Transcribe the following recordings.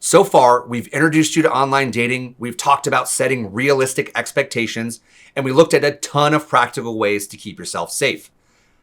So far, we've introduced you to online dating, we've talked about setting realistic expectations, and we looked at a ton of practical ways to keep yourself safe.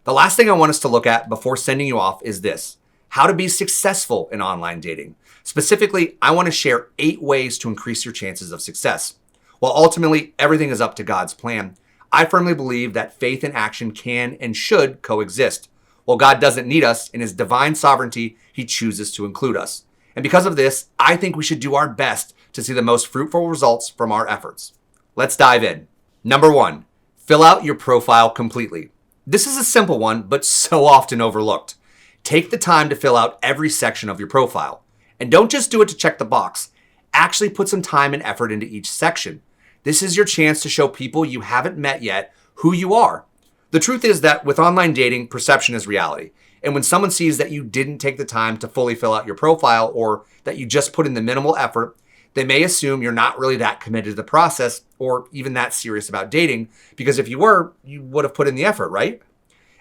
The last thing I want us to look at before sending you off is this: how to be successful in online dating. Specifically, I want to share 8 ways to increase your chances of success. While ultimately everything is up to God's plan, I firmly believe that faith and action can and should coexist. While God doesn't need us, in his divine sovereignty, he chooses to include us. And because of this, I think we should do our best to see the most fruitful results from our efforts. Let's dive in. Number 1, fill out your profile completely. This is a simple one, but so often overlooked. Take the time to fill out every section of your profile. And don't just do it to check the box. Actually put some time and effort into each section. This is your chance to show people you haven't met yet who you are. The truth is that with online dating, perception is reality. And when someone sees that you didn't take the time to fully fill out your profile, or that you just put in the minimal effort, they may assume you're not really that committed to the process or even that serious about dating, because if you were, you would have put in the effort, right?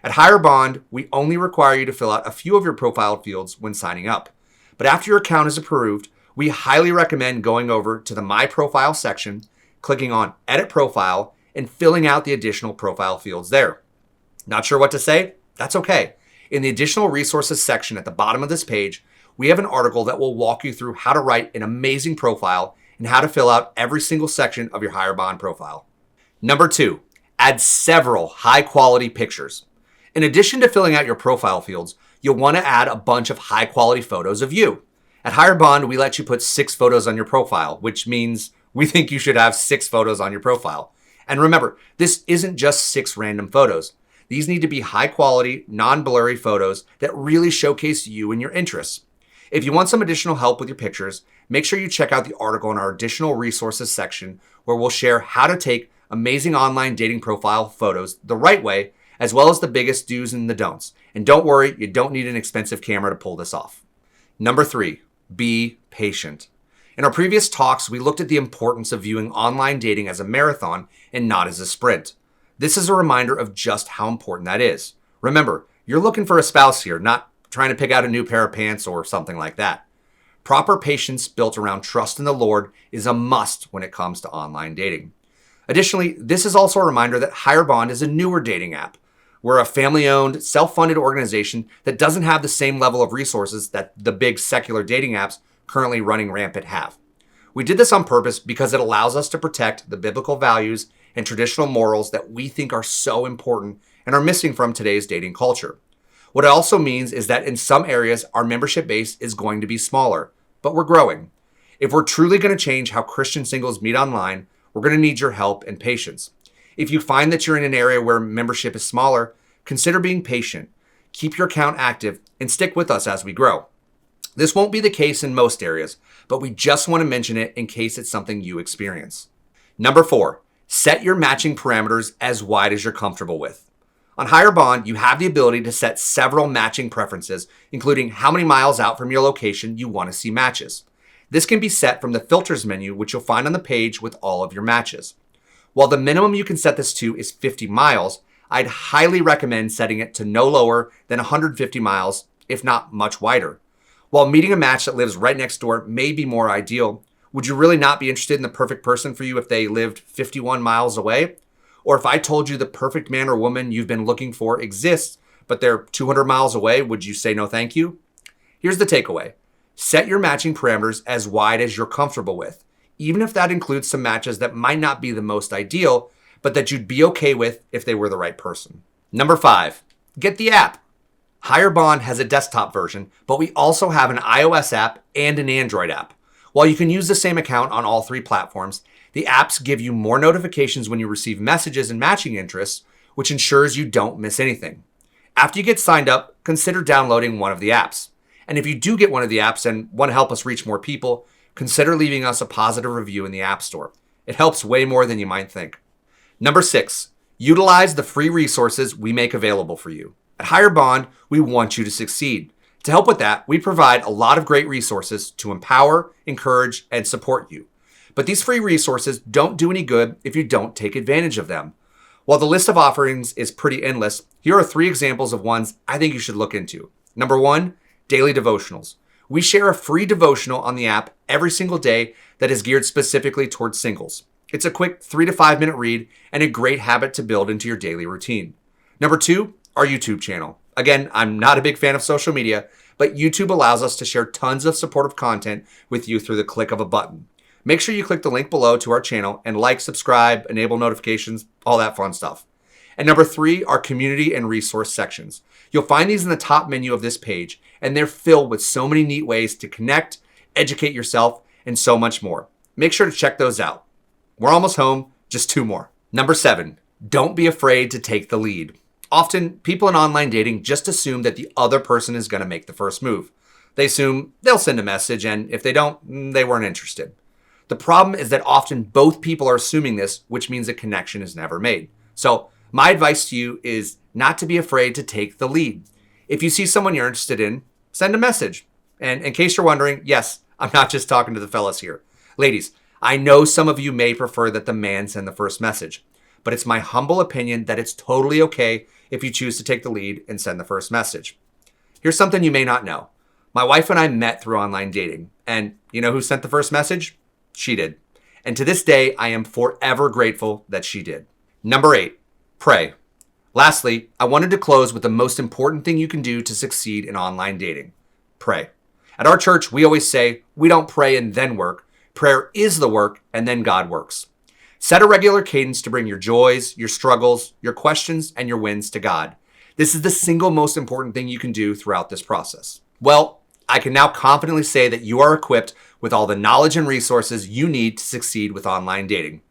At Higher Bond, we only require you to fill out a few of your profile fields when signing up. But after your account is approved, we highly recommend going over to the My Profile section, clicking on Edit Profile, and filling out the additional profile fields there. Not sure what to say? That's okay. In the Additional Resources section at the bottom of this page, we have an article that will walk you through how to write an amazing profile and how to fill out every single section of your Higher Bond profile. Number 2, add several high-quality pictures. In addition to filling out your profile fields, you'll want to add a bunch of high-quality photos of you. At Higher Bond, we let you put 6 photos on your profile, which means we think you should have 6 photos on your profile. And remember, this isn't just 6 random photos. These need to be high-quality, non-blurry photos that really showcase you and your interests. If you want some additional help with your pictures, make sure you check out the article in our Additional Resources section, where we'll share how to take amazing online dating profile photos the right way, as well as the biggest do's and the don'ts. And don't worry, you don't need an expensive camera to pull this off. Number 3, be patient. In our previous talks, we looked at the importance of viewing online dating as a marathon and not as a sprint. This is a reminder of just how important that is. Remember, you're looking for a spouse here, not trying to pick out a new pair of pants or something like that. Proper patience built around trust in the Lord is a must when it comes to online dating. Additionally, this is also a reminder that Higher Bond is a newer dating app. We're a family-owned, self-funded organization that doesn't have the same level of resources that the big secular dating apps currently running rampant have. We did this on purpose because it allows us to protect the biblical values and traditional morals that we think are so important and are missing from today's dating culture. What it also means is that in some areas, our membership base is going to be smaller, but we're growing. If we're truly going to change how Christian singles meet online, we're going to need your help and patience. If you find that you're in an area where membership is smaller, consider being patient, keep your account active, and stick with us as we grow. This won't be the case in most areas, but we just want to mention it in case it's something you experience. Number 4, set your matching parameters as wide as you're comfortable with. On Higher Bond, you have the ability to set several matching preferences, including how many miles out from your location you want to see matches. This can be set from the filters menu, which you'll find on the page with all of your matches. While the minimum you can set this to is 50 miles, I'd highly recommend setting it to no lower than 150 miles, if not much wider. While meeting a match that lives right next door may be more ideal, would you really not be interested in the perfect person for you if they lived 51 miles away? Or if I told you the perfect man or woman you've been looking for exists, but they're 200 miles away, would you say no thank you? Here's the takeaway. Set your matching parameters as wide as you're comfortable with, even if that includes some matches that might not be the most ideal, but that you'd be okay with if they were the right person. Number 5, get the app. Higher Bond has a desktop version, but we also have an iOS app and an Android app. While you can use the same account on all 3 platforms, the apps give you more notifications when you receive messages and matching interests, which ensures you don't miss anything. After you get signed up, consider downloading one of the apps. And if you do get one of the apps and want to help us reach more people, consider leaving us a positive review in the App Store. It helps way more than you might think. Number 6, utilize the free resources we make available for you. At Higher Bond, we want you to succeed. To help with that, we provide a lot of great resources to empower, encourage, and support you. But these free resources don't do any good if you don't take advantage of them. While the list of offerings is pretty endless, here are 3 examples of ones I think you should look into. Number 1, daily devotionals. We share a free devotional on the app every single day that is geared specifically towards singles. It's a quick 3 to 5 minute read and a great habit to build into your daily routine. Number 2, our YouTube channel. Again, I'm not a big fan of social media, but YouTube allows us to share tons of supportive content with you through the click of a button. Make sure you click the link below to our channel and like, subscribe, enable notifications, all that fun stuff. And number 3, our community and resource sections. You'll find these in the top menu of this page, and they're filled with so many neat ways to connect, educate yourself, and so much more. Make sure to check those out. We're almost home, just 2 more. Number 7, don't be afraid to take the lead. Often, people in online dating just assume that the other person is going to make the first move. They assume they'll send a message, and if they don't, they weren't interested. The problem is that often both people are assuming this, which means a connection is never made. So my advice to you is not to be afraid to take the lead. If you see someone you're interested in, send a message. And in case you're wondering, yes, I'm not just talking to the fellas here. Ladies, I know some of you may prefer that the man send the first message, but it's my humble opinion that it's totally okay if you choose to take the lead and send the first message. Here's something you may not know. My wife and I met through online dating, and you know who sent the first message? She did. And to this day, I am forever grateful that she did. Number 8, pray. Lastly, I wanted to close with the most important thing you can do to succeed in online dating. Pray. At our church, we always say, we don't pray and then work. Prayer is the work, and then God works. Set a regular cadence to bring your joys, your struggles, your questions, and your wins to God. This is the single most important thing you can do throughout this process. Well, I can now confidently say that you are equipped with all the knowledge and resources you need to succeed with online dating.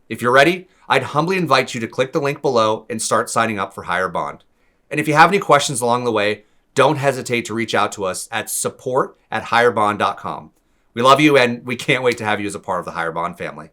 If you're ready, I'd humbly invite you to click the link below and start signing up for Higher Bond. And if you have any questions along the way, don't hesitate to reach out to us at support@higherbond.com. We love you, and we can't wait to have you as a part of the Higher Bond family.